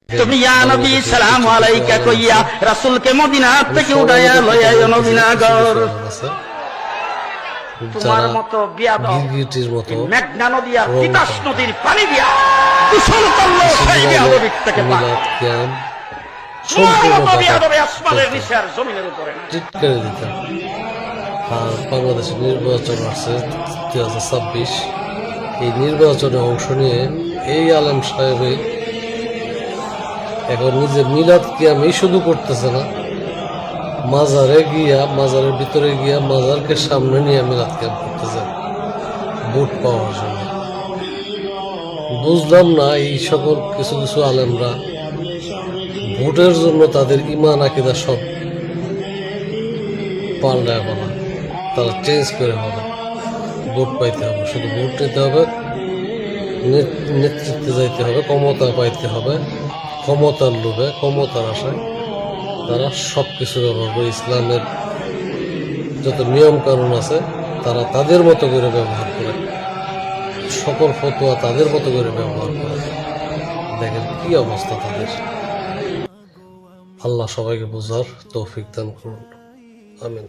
তুমি ইয়া নবী সালামু আলাইকা কইয়া রাসূলকে মদিনা থেকে উঠাইয়া লইয়া নবীনগর। তোমার মতো বিয়াদব গিরগিটির মতো মেঘনা নদী আর তিতাস নদীর পানি দিয়া দূষণ করলো সেই বিয়াদবিক থেকে মিলাদ কিয়াম সম্পূর্ণ বিয়াদবে আসমানের নিচে আর জমিনের উপরে ট্রিট করে দিতাম। আর বাংলাদেশে নির্বাচন আসছে 2026, এই নির্বাচনে অংশ নিয়ে এই আলেম সাহেবে এখন নিজে মিলাদ কিয়ামই শুধু করতেছে না, মাজারে গিয়া, মাজারের ভিতরে গিয়া মাজারকে সামনে নিয়ে মিলাদ কিয়াম করতেছে ভোট পাওয়ার জন্য। বুঝলাম না এই সকল কিছু কিছু আলেমরা ভোটের জন্য তাদের ইমান আকিদা সব পাল্টায় বলা, তারা চেঞ্জ করে বলা ভোট পাইতে হবে, শুধু ভোট নিতে হবে, নেতৃত্বে যাইতে হবে, ক্ষমতা পাইতে হবে, ক্ষমতার লোভে, ক্ষমতার আশায় তারা সব কিছু ব্যবহার করে। ইসলামের যত নিয়ম কানুন আছে তারা তাদের মতো করে ব্যবহার করে, সকল ফতোয়া তাদের মতো করে ব্যবহার করে। দেখেন কি অবস্থা তাদের। আল্লাহ সবাইকে বোঝার তৌফিক দান করুন, আমিন।